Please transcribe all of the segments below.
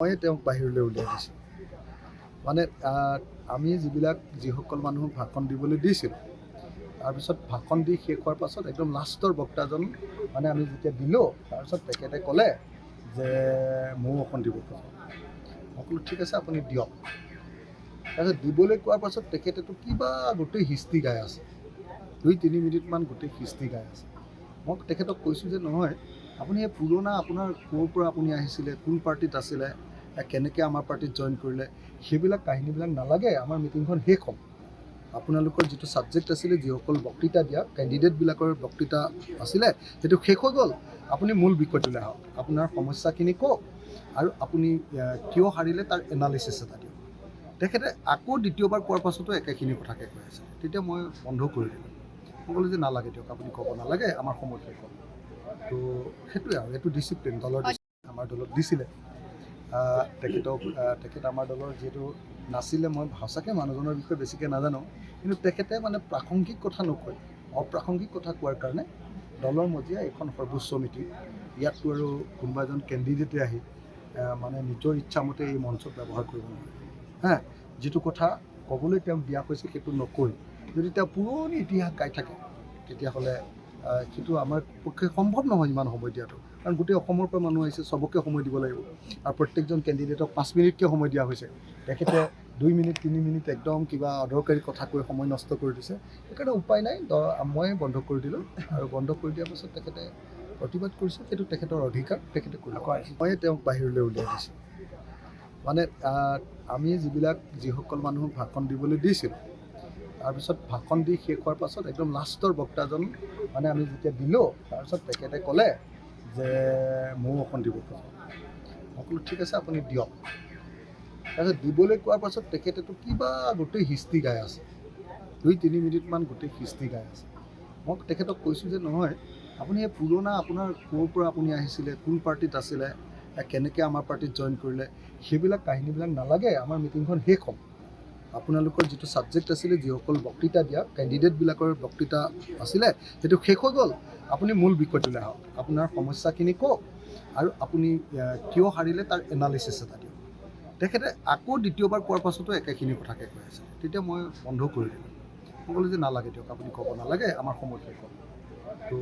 মই তেওঁক বাহিৰলৈ উলিয়াই দিছোঁ। মানে আমি যিসকল মানুহক ভাষণ দিবলৈ দিছিলোঁ, তাৰপিছত ভাষণ দি শেষ হোৱাৰ পাছত একদম লাষ্টৰ বক্তাজন মানে আমি যেতিয়া দিলোঁ, তাৰপিছত তেখেতে ক'লে যে ময়ো অকণ দিব খোজোঁ। মই ক'লোঁ ঠিক আছে আপুনি দিয়ক। তাৰপিছত দিবলৈ কোৱাৰ পাছত তেখেতেতো কিবা গোটেই হিষ্ট্ৰী গাই আছে, 2-3 মিনিটমান গোটেই হিষ্ট্ৰী গাই আছে। মই তেখেতক কৈছোঁ যে নহয়, আপুনি এই পুৰণা আপোনাৰ ক'ৰ পৰা আপুনি আহিছিলে, কোন পাৰ্টিত আছিলে, কেনেকৈ আমাৰ পাৰ্টিত জইন কৰিলে, সেইবিলাক কাহিনীবিলাক নালাগে। আমাৰ মিটিংখন শেষ হ'ল। আপোনালোকৰ যিটো ছাবজেক্ট আছিলে, যিসকল বক্তৃতা দিয়া কেণ্ডিডেটবিলাকৰ বক্তৃতা আছিলে, সেইটো শেষ হৈ গ'ল। আপুনি মূল বিষয়টোলৈ আহক, আপোনাৰ সমস্যাখিনি কওক আৰু আপুনি কিয় হাৰিলে তাৰ এনালিচিছ এটা দিয়ক। তেখেতে আকৌ দ্বিতীয়বাৰ কোৱাৰ পাছতো একেখিনি কথাকে কৈ আছে। তেতিয়া মই বন্ধ কৰি দিলোঁ। মই ক'লোঁ যে নালাগে দিয়ক, আপুনি ক'ব নালাগে, আমাৰ সময় শেষ হ'ল। তো সেইটোৱে আৰু এইটো ডিচিপ্লিন, দলৰ ডিচিপ্লিন। আমাৰ দলত দিছিলে তেখেত আমাৰ দলৰ যিহেতু নাছিলে, মই সঁচাকৈ মানুহজনৰ বিষয়ে বেছিকৈ নাজানো, কিন্তু তেখেতে মানে প্ৰাসংগিক কথা নকৈ অপ্ৰাসংগিক কথা কোৱাৰ কাৰণে দলৰ মজিয়া এইখন সৰ্বোচ্চ মিটিং, ইয়াততো আৰু কোনোবা এজন কেণ্ডিডেটে আহি মানে নিজৰ ইচ্ছামতে এই মঞ্চত ব্যৱহাৰ কৰিব নোৱাৰে। যিটো কথা ক'বলৈ তেওঁক দিয়া হৈছে সেইটো নকৈ যদি তেওঁ পুৰণি ইতিহাস গাই থাকে, তেতিয়াহ'লে সেইটো আমাৰ পক্ষে সম্ভৱ নহয় ইমান সময় দিয়াটো। কাৰণ গোটেই অসমৰ পৰা মানুহ আহিছে, চবকে সময় দিব লাগিব আৰু প্ৰত্যেকজন কেণ্ডিডেটক 5 মিনিটকৈ সময় দিয়া হৈছে। তেখেতে 2 মিনিট 3 মিনিট একদম কিবা অদৰকাৰী কথা কৈ সময় নষ্ট কৰি দিছে। সেইকাৰণে উপায় নাই, মই বন্ধ কৰি দিলোঁ আৰু বন্ধ কৰি দিয়াৰ পাছত তেখেতে প্ৰতিবাদ কৰিছে, সেইটো তেখেতৰ অধিকাৰ, তেখেতে কৰিব। মই তেওঁক বাহিৰলৈ উলিয়াই দিছোঁ। মানে আমি যিসকল মানুহক ভাষণ দিবলৈ দিছিলোঁ, তাৰপিছত ভাষণ দি শেষ হোৱাৰ পাছত একদম লাষ্টৰ বক্তাজন মানে আমি যেতিয়া দিলোঁ, তাৰপিছত তেখেতে ক'লে যে ময়ো অকণ দিব খোজোঁ। মই ক'লোঁ ঠিক আছে আপুনি দিয়ক। তাৰপিছত দিবলৈ কোৱাৰ পাছত তেখেতেতো কিবা গোটেই হিষ্ট্ৰী গাই আছে, 2-3 মিনিটমান গোটেই হিষ্ট্ৰী গাই আছে। মই তেখেতক কৈছোঁ যে নহয়, আপুনি এই পুৰণা আপোনাৰ ক'ৰ পৰা আপুনি আহিছিলে, কোন পাৰ্টিত আছিলে, কেনেকৈ আমাৰ পাৰ্টিত জইন কৰিলে, সেইবিলাক কাহিনীবিলাক নালাগে। আমাৰ মিটিংখন শেষ হ'ল। আপোনালোকৰ যিটো ছাবজেক্ট আছিলে, যিসকল বক্তৃতা দিয়া কেণ্ডিডেটবিলাকৰ বক্তৃতা আছিলে, সেইটো শেষ হৈ গ'ল। আপুনি মূল বিষয়টোলৈ আহক, আপোনাৰ সমস্যাখিনি কওক আৰু আপুনি কিয় হাৰিলে তাৰ এনালিচিছ এটা দিয়ক। তেখেতে আকৌ দ্বিতীয়বাৰ কোৱাৰ পাছতো একেখিনি কথাকে কৈ আছে। তেতিয়া মই বন্ধ কৰি দিলোঁ। মই ক'লোঁ যে নালাগে দিয়ক, আপুনি ক'ব নালাগে, আমাৰ সময় শেষ হ'ল। তো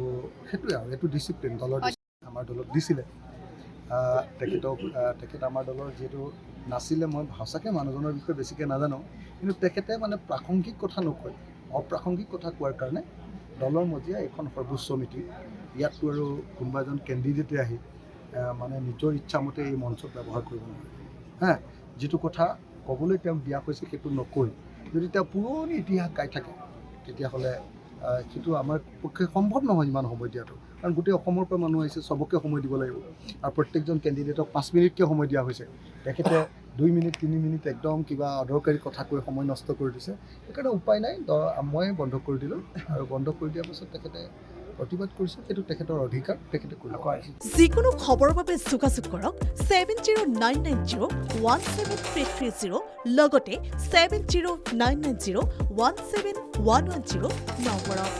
সেইটোৱে আৰু এইটো ডিচিপ্লিন, দলৰ ডিচিপ্লিন। আমাৰ দলত দিছিলে তেখেত আমাৰ দলৰ যিহেতু নাছিলে, মই সঁচাকৈ মানুহজনৰ বিষয়ে বেছিকৈ নাজানো, কিন্তু তেখেতে মানে প্ৰাসংগিক কথা নকৈ অপ্ৰাসংগিক কথা কোৱাৰ কাৰণে দলৰ মজিয়া এইখন সৰ্বোচ্চ মিটিং, ইয়াততো আৰু কোনোবা এজন কেণ্ডিডেটে আহি মানে নিজৰ ইচ্ছামতে এই মঞ্চত ব্যৱহাৰ কৰিব নোৱাৰে। যিটো কথা ক'বলৈ তেওঁক দিয়া হৈছে সেইটো নকৈ যদি তেওঁ পুৰণি ইতিহাস গাই থাকে, তেতিয়াহ'লে সেইটো আমাৰ পক্ষে সম্ভৱ নহয় ইমান সময় দিয়াটো। কাৰণ গোটেই অসমৰ পৰা মানুহ আহিছে, চবকে সময় দিব লাগিব আৰু প্ৰত্যেকজন কেণ্ডিডেটক 5 মিনিটকৈ সময় দিয়া হৈছে। তেখেতে 2 মিনিট 3 মিনিট একদম কিবা অদৰকাৰী কথা কৈ সময় নষ্ট কৰি দিছে। সেইকাৰণে উপায় নাই, মই বন্ধ কৰি দিলোঁ আৰু বন্ধ কৰি দিয়াৰ পাছত তেখেতে প্ৰতিবাদ কৰিছে, সেইটো তেখেতৰ অধিকাৰ, তেখেতে কৰিব। যিকোনো খবৰৰ বাবে যোগাযোগ কৰক 7099017330 লগতে 7099017110 নম্বৰত।